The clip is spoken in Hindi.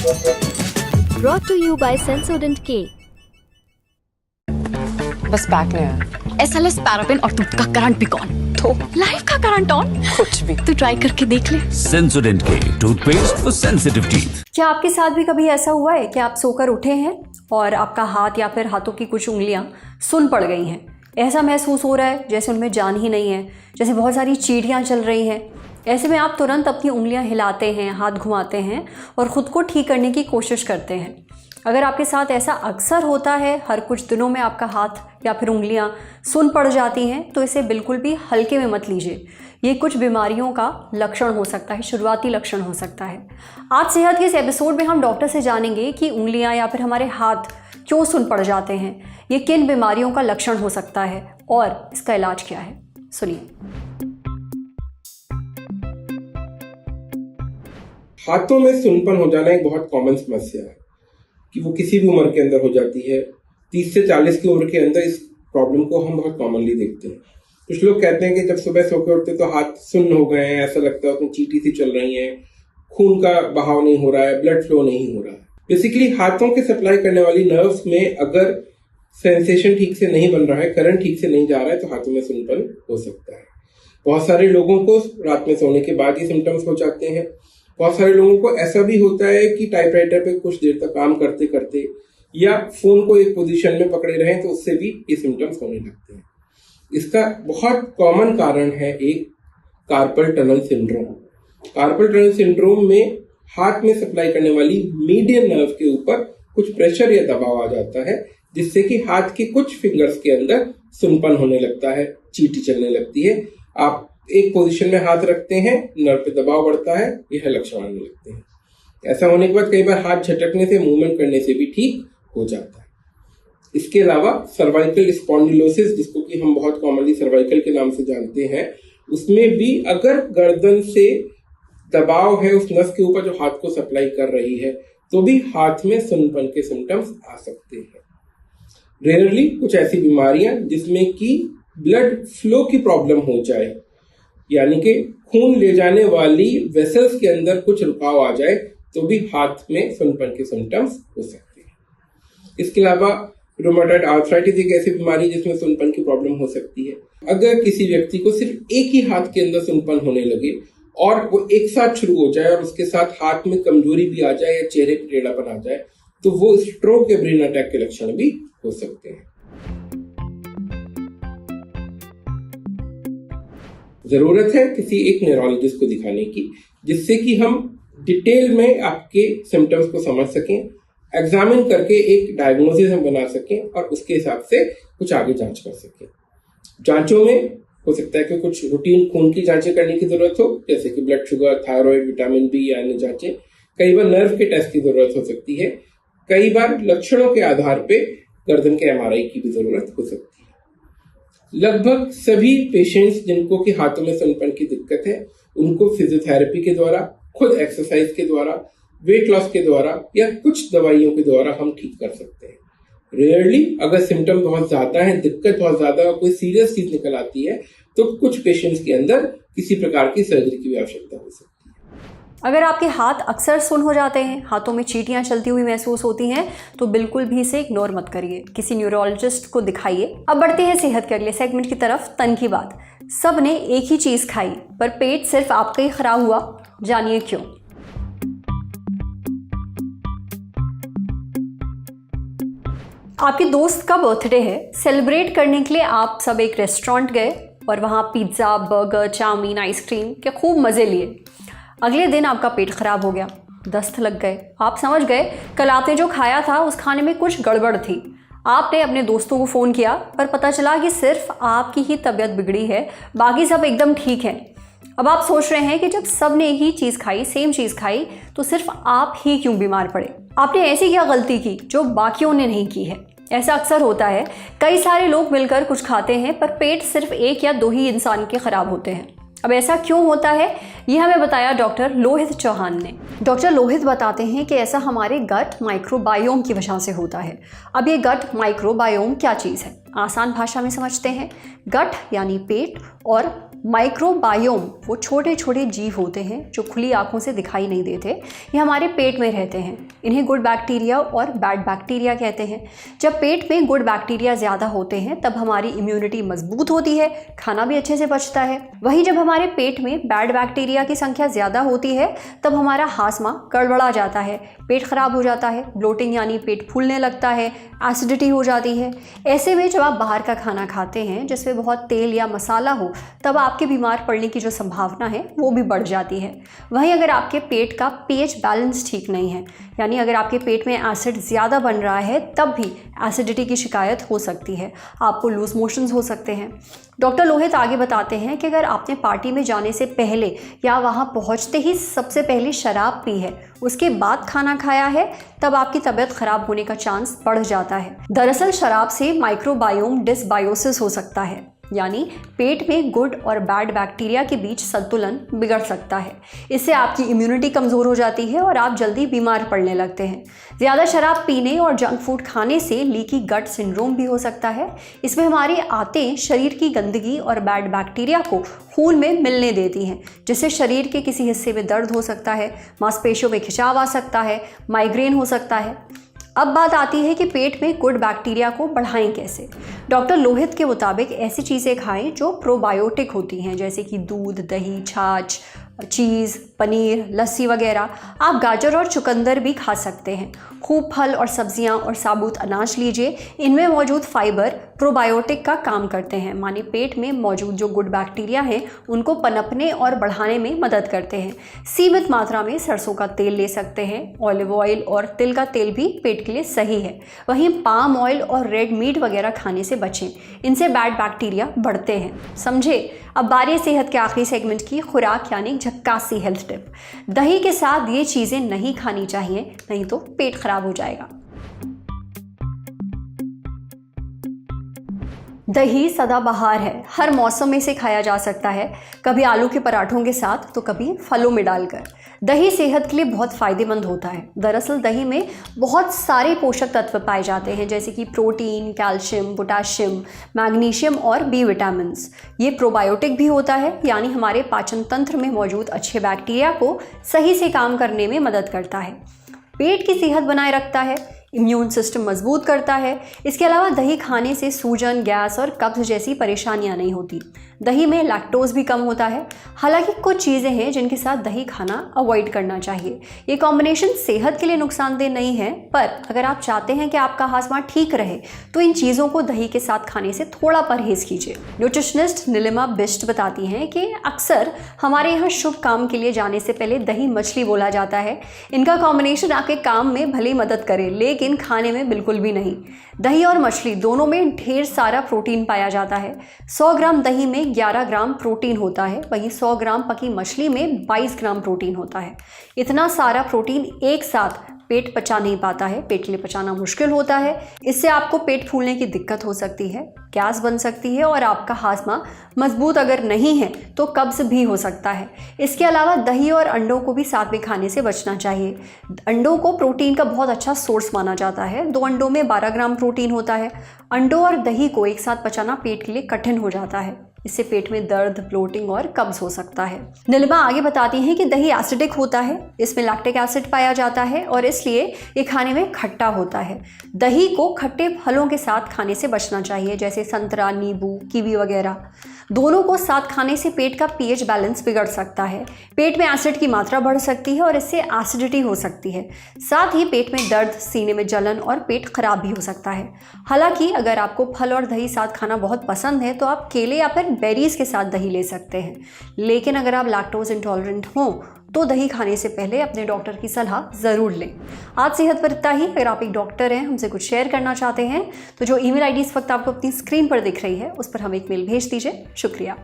Brought to you by Sensodyne K. बस बैक ले आया। एसएलएस पैराफिन और दूध का करंट भी कौन? तो लाइफ का करंट ऑन? कुछ भी। तो ट्राई करके देख ले। Sensodyne K toothpaste for sensitive teeth. क्या आपके साथ भी कभी ऐसा हुआ है कि आप सोकर उठे हैं और आपका हाथ या फिर हाथों की कुछ उंगलियां सुन्न पड़ गई हैं? ऐसा महसूस हो रहा है जैसे उनमें जान ही नहीं है, जैसे बहुत सारी चींटियां चल रही हैं। ऐसे में आप तुरंत अपनी उंगलियां हिलाते हैं, हाथ घुमाते हैं और ख़ुद को ठीक करने की कोशिश करते हैं। अगर आपके साथ ऐसा अक्सर होता है, हर कुछ दिनों में आपका हाथ या फिर उंगलियां सुन्न पड़ जाती हैं, तो इसे बिल्कुल भी हल्के में मत लीजिए। ये कुछ बीमारियों का लक्षण हो सकता है, शुरुआती लक्षण हो सकता है। आज सेहत के इस एपिसोड में हम डॉक्टर से जानेंगे कि उंगलियां या फिर हमारे हाथ क्यों सुन्न पड़ जाते हैं, ये किन बीमारियों का लक्षण हो सकता है और इसका इलाज क्या है। सुनिए। हाथों में सुन्नपन हो जाना एक बहुत कॉमन समस्या है कि वो किसी भी उम्र के अंदर हो जाती है। 30 से 40 की उम्र के अंदर इस प्रॉब्लम को हम बहुत कॉमनली देखते हैं। कुछ लोग कहते हैं कि जब सुबह सो के उठते तो हाथ सुन्न हो गए हैं, ऐसा लगता है उसमें चींटी सी चल रही है, खून का बहाव नहीं हो रहा है, ब्लड फ्लो नहीं हो रहा है। बेसिकली हाथों के सप्लाई करने वाली नर्व्स में अगर सेंसेशन ठीक से नहीं बन रहा है, करंट ठीक से नहीं जा रहा है, तो हाथों में सुन्नपन हो सकता है। बहुत सारे लोगों को रात में सोने के बाद ही सिम्टम्स हो जाते हैं। बहुत सारे लोगों को ऐसा भी होता है कि टाइपराइटर पे कुछ देर तक काम करते करते या फोन को एक पोजीशन में पकड़े रहें तो उससे भी ये सिम्टम्स होने लगते हैं। इसका बहुत कॉमन कारण है एक carpal tunnel syndrome. Carpal tunnel syndrome में हाथ में सप्लाई करने वाली मीडियन नर्व के ऊपर कुछ प्रेशर या दबाव आ जाता है, जिससे कि हाथ के कुछ फिंगर्स के अंदर सुन्नपन होने लगता है, चींटी चलने लगती है। आप एक पोजीशन में हाथ रखते हैं, नर्व पे दबाव बढ़ता है, यह लक्षण आने लगते हैं। ऐसा होने के बाद कई बार हाथ झटकने से, मूवमेंट करने से भी ठीक हो जाता है। इसके अलावा सर्वाइकल स्पॉन्डिलोसिस, जिसको कि हम बहुत कॉमनली सर्वाइकल के नाम से जानते हैं, उसमें भी अगर गर्दन से दबाव है उस नस के ऊपर जो हाथ को सप्लाई कर रही है, तो भी हाथ में सुन्नपन के सिम्टम्स आ सकते हैं। रेयरली कुछ ऐसी बीमारियां जिसमें कि ब्लड फ्लो की प्रॉब्लम हो जाए, यानी कि खून ले जाने वाली वेसल्स के अंदर कुछ रुकाव आ जाए, तो भी हाथ में सुन्नपन के सिम्टम्स हो सकते हैं। इसके अलावा रूमेटॉइड आर्थराइटिस एक ऐसी बीमारी जिसमें सुन्नपन की प्रॉब्लम हो सकती है। अगर किसी व्यक्ति को सिर्फ एक ही हाथ के अंदर सुन्नपन होने लगे और वो एक साथ शुरू हो जाए और उसके साथ हाथ में कमजोरी भी आ जाए या चेहरे पर टेढ़ापन आ जाए, तो वो स्ट्रोक या ब्रेन अटैक के लक्षण भी हो सकते हैं। जरूरत है किसी एक न्यूरोलॉजिस्ट को दिखाने की, जिससे कि हम डिटेल में आपके सिम्टम्स को समझ सकें, एग्जामिन करके एक डायग्नोसिस हम बना सकें और उसके हिसाब से कुछ आगे जांच कर सकें। जांचों में हो सकता है कि कुछ रूटीन खून की जांचें करने की जरूरत हो, जैसे कि blood sugar, thyroid, vitamin B या अन्य जांचें। कई बार नर्व के टेस्ट की जरूरत हो सकती है। कई बार लक्षणों के आधार पे गर्दन के एमआरआई की भी जरूरत हो सकती है। लगभग सभी पेशेंट्स जिनको कि हाथों में सुन्नपन की दिक्कत है, उनको फिजियोथेरेपी के द्वारा, खुद एक्सरसाइज के द्वारा, वेट लॉस के द्वारा या कुछ दवाइयों के द्वारा हम ठीक कर सकते हैं। रेयरली अगर सिम्टम बहुत ज्यादा है, दिक्कत बहुत ज्यादा और कोई सीरियस चीज निकल आती है, तो कुछ पेशेंट्स के अंदर किसी प्रकार की सर्जरी की भी आवश्यकता हो सकती है। अगर आपके हाथ अक्सर सुन्न हो जाते हैं, हाथों में चींटियां चलती हुई महसूस होती हैं, तो बिल्कुल भी इसे इग्नोर मत करिए, किसी न्यूरोलॉजिस्ट को दिखाइए। अब बढ़ते हैं सेहत के अगले सेगमेंट की तरफ, तन की बात। सब ने एक ही चीज खाई पर पेट सिर्फ आपका ही खराब हुआ, जानिए क्यों। आपके दोस्त का बर्थडे है, सेलिब्रेट करने के लिए आप सब एक रेस्टोरेंट गए और वहाँ पिज्ज़ा, बर्गर, चाउमीन, आइसक्रीम के खूब मज़े लिए। अगले दिन आपका पेट खराब हो गया, दस्त लग गए। आप समझ गए कल आपने जो खाया था उस खाने में कुछ गड़बड़ थी। आपने अपने दोस्तों को फ़ोन किया पर पता चला कि सिर्फ आपकी ही तबीयत बिगड़ी है, बाकी सब एकदम ठीक है। अब आप सोच रहे हैं कि जब सब ने एक ही चीज़ खाई, सेम चीज़ खाई, तो सिर्फ आप ही क्यों बीमार पड़े। आपने ऐसी क्या गलती की जो बाकियों ने नहीं की है। ऐसा अक्सर होता है, कई सारे लोग मिलकर कुछ खाते हैं पर पेट सिर्फ एक या दो ही इंसान के खराब होते हैं। अब ऐसा क्यों होता है, ये हमें बताया डॉक्टर लोहित चौहान ने। डॉक्टर लोहित बताते हैं कि ऐसा हमारे गट माइक्रोबायोम की वजह से होता है। अब ये गट माइक्रोबायोम क्या चीज़ है, आसान भाषा में समझते हैं। गट यानी पेट और माइक्रोबायोम वो छोटे छोटे जीव होते हैं जो खुली आंखों से दिखाई नहीं देते। ये हमारे पेट में रहते हैं। इन्हें गुड बैक्टीरिया और बैड बैक्टीरिया कहते हैं। जब पेट में गुड बैक्टीरिया ज़्यादा होते हैं तब हमारी इम्यूनिटी मजबूत होती है, खाना भी अच्छे से पचता है। वहीं जब हमारे पेट में बैड बैक्टीरिया की संख्या ज़्यादा होती है तब हमारा हाजमा गड़बड़ा जाता है, पेट खराब हो जाता है, ब्लोटिंग यानी पेट फूलने लगता है, एसिडिटी हो जाती है। ऐसे में जब आप बाहर का खाना खाते हैं जिसमें बहुत तेल या मसाला हो तब आपके बीमार पड़ने की जो संभावना है वो भी बढ़ जाती है। वहीं अगर आपके पेट का पीएच बैलेंस ठीक नहीं है, यानी अगर आपके पेट में एसिड ज़्यादा बन रहा है तब भी एसिडिटी की शिकायत हो सकती है, आपको लूज मोशंस हो सकते हैं। डॉक्टर लोहित आगे बताते हैं कि अगर आपने पार्टी में जाने से पहले या वहाँ पहुँचते ही सबसे पहले शराब पी है, उसके बाद खाना खाया है, तब आपकी तबीयत खराब होने का चांस बढ़ जाता है। दरअसल शराब से माइक्रोबायोम डिसबायोसिस हो सकता है, यानी पेट में गुड और बैड बैक्टीरिया के बीच संतुलन बिगड़ सकता है। इससे आपकी इम्यूनिटी कमज़ोर हो जाती है और आप जल्दी बीमार पड़ने लगते हैं। ज़्यादा शराब पीने और जंक फूड खाने से लीकी गट सिंड्रोम भी हो सकता है। इसमें हमारी आंतें शरीर की गंदगी और बैड बैक्टीरिया को खून में मिलने देती हैं, जिससे शरीर के किसी हिस्से में दर्द हो सकता है, मांसपेशियों में खिंचाव आ सकता है, माइग्रेन हो सकता है। अब बात आती है कि पेट में गुड बैक्टीरिया को बढ़ाएं कैसे। डॉक्टर लोहित के मुताबिक ऐसी चीज़ें खाएं जो प्रोबायोटिक होती हैं, जैसे कि दूध, दही, छाछ, चीज़, पनीर, लस्सी वगैरह। आप गाजर और चुकंदर भी खा सकते हैं। खूब फल और सब्जियां और साबुत अनाज लीजिए। इनमें मौजूद फाइबर प्रोबायोटिक का काम करते हैं, माने पेट में मौजूद जो गुड बैक्टीरिया हैं उनको पनपने और बढ़ाने में मदद करते हैं। सीमित मात्रा में सरसों का तेल ले सकते हैं। ऑलिव ऑयल और तिल का तेल भी पेट के लिए सही है। वहीं पाम ऑयल और रेड मीट वगैरह खाने से बचें, इनसे बैड बैक्टीरिया बढ़ते हैं। समझे। अब बारी सेहत के आखिरी सेगमेंट की, खुराक यानी झक्कासी हेल्थ टिप। दही के साथ ये चीज़ें नहीं खानी चाहिए, नहीं तो पेट खराब हो जाएगा। दही सदाबहार है, हर मौसम में से खाया जा सकता है, कभी आलू के पराठों के साथ तो कभी फलों में डालकर। दही सेहत के लिए बहुत फ़ायदेमंद होता है। दरअसल दही में बहुत सारे पोषक तत्व पाए जाते हैं, जैसे कि प्रोटीन, कैल्शियम, पोटाशियम, मैग्नीशियम और बी विटामिन्स। ये प्रोबायोटिक भी होता है, यानी हमारे पाचन तंत्र में मौजूद अच्छे बैक्टीरिया को सही से काम करने में मदद करता है, पेट की सेहत बनाए रखता है, इम्यून सिस्टम मजबूत करता है। इसके अलावा दही खाने से सूजन, गैस और कब्ज जैसी परेशानियां नहीं होती। दही में लैक्टोज भी कम होता है। हालांकि कुछ चीज़ें हैं जिनके साथ दही खाना अवॉइड करना चाहिए। ये कॉम्बिनेशन सेहत के लिए नुकसानदेह नहीं है, पर अगर आप चाहते हैं कि आपका हाजमा ठीक रहे तो इन चीज़ों को दही के साथ खाने से थोड़ा परहेज कीजिए। न्यूट्रिशनिस्ट नीलिमा बिष्ट बताती हैं कि अक्सर हमारे यहाँ शुभ काम के लिए जाने से पहले दही मछली बोला जाता है। इनका कॉम्बिनेशन आपके काम में भली मदद करे, लेकिन खाने में बिल्कुल भी नहीं। दही और मछली दोनों में ढेर सारा प्रोटीन पाया जाता है। 100 ग्राम दही में 11 ग्राम प्रोटीन होता है, वहीं 100 ग्राम पकी मछली में 22 ग्राम प्रोटीन होता है। इतना सारा प्रोटीन एक साथ पेट पचा नहीं पाता है, पेट के लिए पचाना मुश्किल होता है। इससे आपको पेट फूलने की दिक्कत हो सकती है, गैस बन सकती है और आपका हाजमा मजबूत अगर नहीं है तो कब्ज भी हो सकता है। इसके अलावा दही और अंडों को भी साथ में खाने से बचना चाहिए। अंडों को प्रोटीन का बहुत अच्छा सोर्स माना जाता है। 2 अंडों में 12 ग्राम प्रोटीन होता है। अंडों और दही को एक साथ पचाना पेट के लिए कठिन हो जाता है। इससे पेट में दर्द, ब्लोटिंग और कब्ज हो सकता है। नीलिमा आगे बताती हैं कि दही एसिडिक होता है, इसमें लैक्टिक एसिड पाया जाता है और इसलिए ये खाने में खट्टा होता है। दही को खट्टे फलों के साथ खाने से बचना चाहिए, जैसे संतरा, नींबू, कीवी वगैरह। दोनों को साथ खाने से पेट का पीएच बैलेंस बिगड़ सकता है, पेट में एसिड की मात्रा बढ़ सकती है और इससे एसिडिटी हो सकती है। साथ ही पेट में दर्द, सीने में जलन और पेट खराब भी हो सकता है। हालांकि अगर आपको फल और दही साथ खाना बहुत पसंद है तो आप केले या फिर बेरीज के साथ दही ले सकते हैं, लेकिन अगर आप लैक्टोज इंटॉलरेंट हों तो दही खाने से पहले अपने डॉक्टर की सलाह ज़रूर लें। आज सेहत पर इतना ही। अगर आप एक डॉक्टर हैं, हमसे कुछ शेयर करना चाहते हैं तो जो ईमेल आईडी इस वक्त आपको अपनी स्क्रीन पर दिख रही है उस पर हमें एक मेल भेज दीजिए। शुक्रिया।